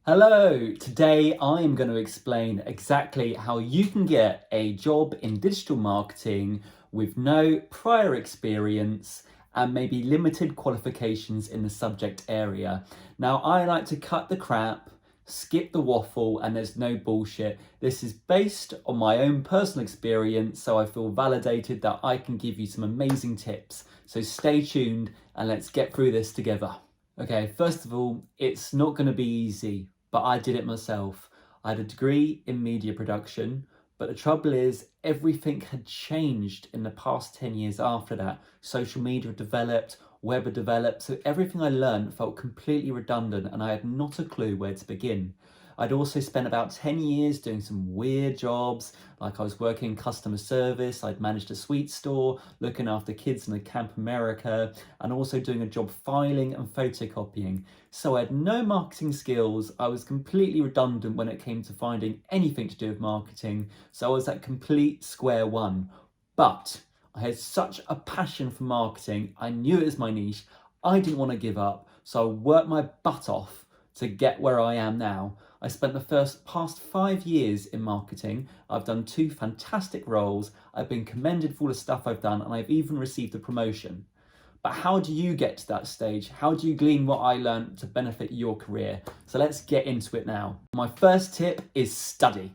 Hello, today I am going to explain exactly how you can get a job in digital marketing with no prior experience and maybe limited qualifications in the subject area. Now, I like to cut the crap, skip the waffle, and there's no bullshit. This is based on my own personal experience, so I feel validated that I can give you some amazing tips. So stay tuned and let's get through this together. Okay, first of all, it's not going to be easy, but I did it myself. I had a degree in media production, but the trouble is, everything had changed in the past 10 years after that. Social media had developed, web had developed, so everything I learned felt completely redundant and I had not a clue where to begin. I'd also spent about 10 years doing some weird jobs, like I was working in customer service, I'd managed a sweet store, looking after kids in a Camp America, and also doing a job filing and photocopying. So I had no marketing skills, I was completely redundant when it came to finding anything to do with marketing, so I was at complete square one. But I had such a passion for marketing, I knew it was my niche, I didn't want to give up, so I worked my butt off to get where I am now. I spent the past 5 years in marketing. I've done 2 fantastic roles. I've been commended for all the stuff I've done, and I've even received a promotion. But how do you get to that stage? How do you glean what I learned to benefit your career? So let's get into it now. My first tip is study.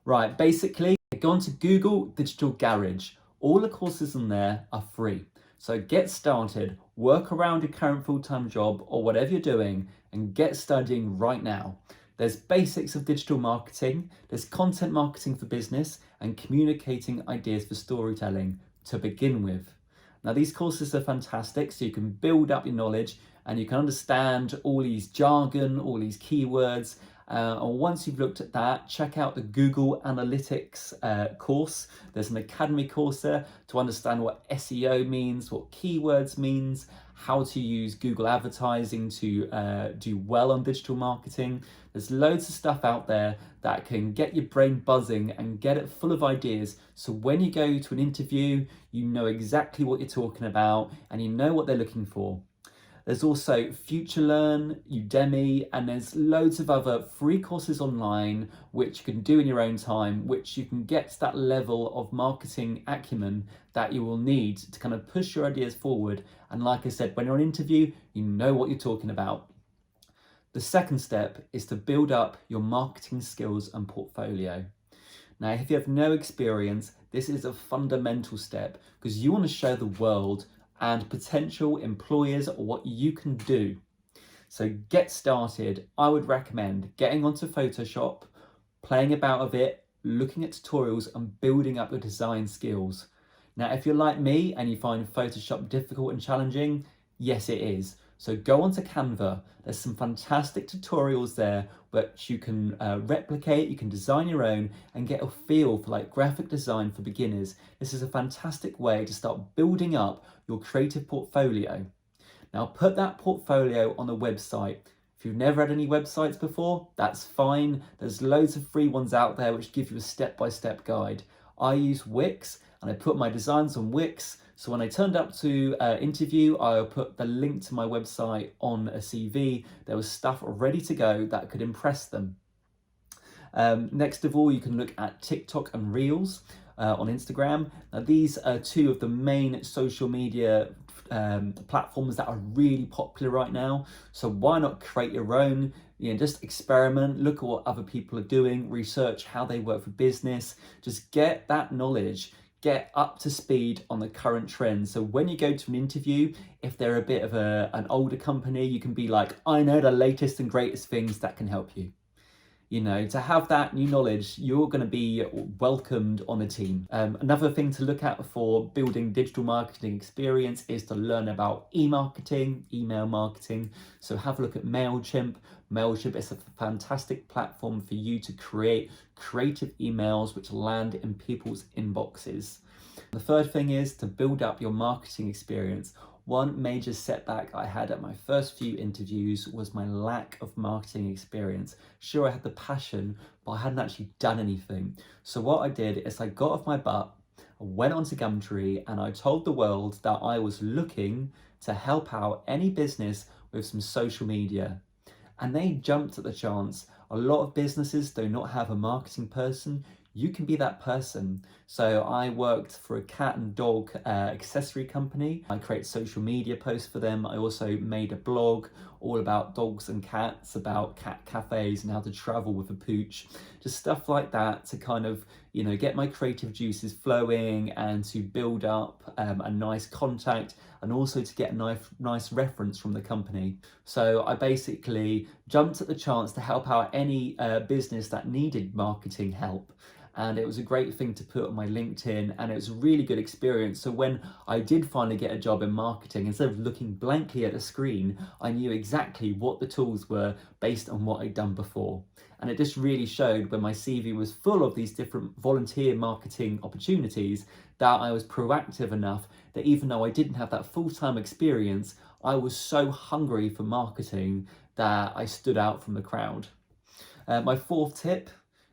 Right, basically, go onto Google Digital Garage. All the courses in there are free. So get started, work around your current full-time job or whatever you're doing, and get studying right now. There's basics of digital marketing, there's content marketing for business, and communicating ideas for storytelling to begin with. Now, these courses are fantastic, so you can build up your knowledge and you can understand all these jargon, all these keywords. And once you've looked at that, check out the Google Analytics course. There's an academy course there to understand what SEO means, what keywords means, how to use Google advertising to do well on digital marketing. There's loads of stuff out there that can get your brain buzzing and get it full of ideas. So when you go to an interview, you know exactly what you're talking about and you know what they're looking for. There's also FutureLearn, Udemy, and there's loads of other free courses online which you can do in your own time, which you can get to that level of marketing acumen that you will need to kind of push your ideas forward. And like I said, when you're on an interview, you know what you're talking about. The second step is to build up your marketing skills and portfolio. Now, if you have no experience, this is a fundamental step because you want to show the world and potential employers what you can do. So get started. I would recommend getting onto Photoshop, playing about with it, looking at tutorials and building up your design skills. Now, if you're like me and you find Photoshop difficult and challenging, yes, it is. So go onto Canva. There's some fantastic tutorials there which you can replicate, you can design your own and get a feel for like graphic design for beginners. This is a fantastic way to start building up your creative portfolio. Now put that portfolio on a website. If you've never had any websites before, that's fine. There's loads of free ones out there which give you a step-by-step guide. I use Wix and I put my designs on Wix. So when I turned up to interview, I put the link to my website on a CV. There was stuff ready to go that could impress them. Next of all, you can look at TikTok and Reels on Instagram. Now, these are 2 of the main social media platforms that are really popular right now. So why not create your own? Just experiment, look at what other people are doing, research how they work for business, just get that knowledge. Get up to speed on the current trends. So when you go to an interview, if they're a bit of an older company, you can be like, I know the latest and greatest things that can help you. To have that new knowledge, you're going to be welcomed on a team. Another thing to look at for building digital marketing experience is to learn about e-marketing, email marketing. So have a look at MailChimp. MailChimp is a fantastic platform for you to create creative emails which land in people's inboxes. The third thing is to build up your marketing experience. One major setback I had at my first few interviews was my lack of marketing experience. Sure, I had the passion, but I hadn't actually done anything. So what I did is I got off my butt, I went onto Gumtree, and I told the world that I was looking to help out any business with some social media. and they jumped at the chance. A lot of businesses do not have a marketing person. You can be that person. So I worked for a cat and dog accessory company. I create social media posts for them. I also made a blog all about dogs and cats, about cat cafes and how to travel with a pooch, just stuff like that to kind of, you know, get my creative juices flowing and to build up a nice contact, and also to get a nice reference from the company. So I basically jumped at the chance to help out any business that needed marketing help. And it was a great thing to put on my LinkedIn, and it was a really good experience. So when I did finally get a job in marketing, instead of looking blankly at a screen, I knew exactly what the tools were based on what I'd done before. And it just really showed when my CV was full of these different volunteer marketing opportunities that I was proactive enough that even though I didn't have that full-time experience, I was so hungry for marketing that I stood out from the crowd. My fourth tip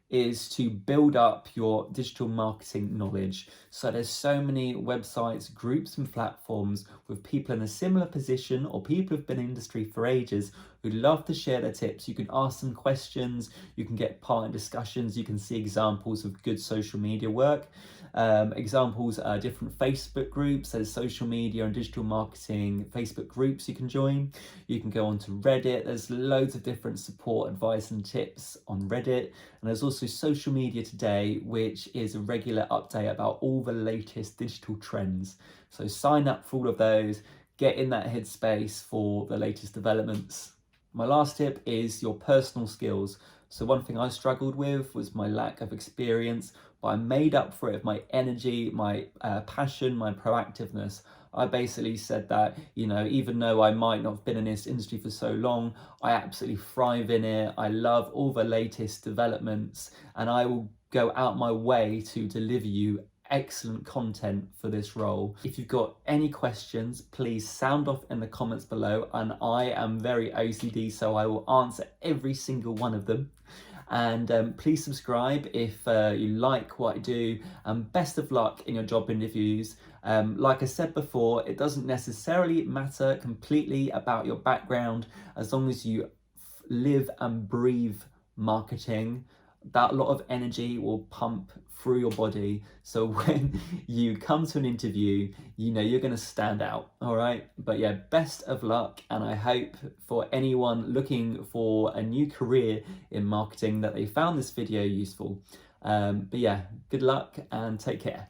is to build up your digital marketing knowledge. So there's so many websites, groups and platforms with people in a similar position or people who've been in industry for ages who love to share their tips. You can ask them questions, you can get part in discussions, you can see examples of good social media work. Examples are different Facebook groups. There's social media and digital marketing Facebook groups you can join. You can go onto Reddit. There's loads of different support, advice and tips on Reddit. And there's also Social Media Today, which is a regular update about all the latest digital trends. So sign up for all of those, get in that headspace for the latest developments. My last tip is your personal skills. So one thing I struggled with was my lack of experience, but I made up for it with my energy, my passion, my proactiveness. I basically said that, you know, even though I might not have been in this industry for so long, I absolutely thrive in it. I love all the latest developments, and I will go out my way to deliver you excellent content for this role. If you've got any questions, please sound off in the comments below, and I am very OCD, so I will answer every single one of them. And please subscribe if you like what I do, and best of luck in your job interviews. Like I said before, it doesn't necessarily matter completely about your background as long as you live and breathe marketing. That lot of energy will pump through your body, so when you come to an interview, you know you're going to stand out. All right, but yeah, best of luck, and I hope for anyone looking for a new career in marketing that they found this video useful. But yeah, good luck and take care.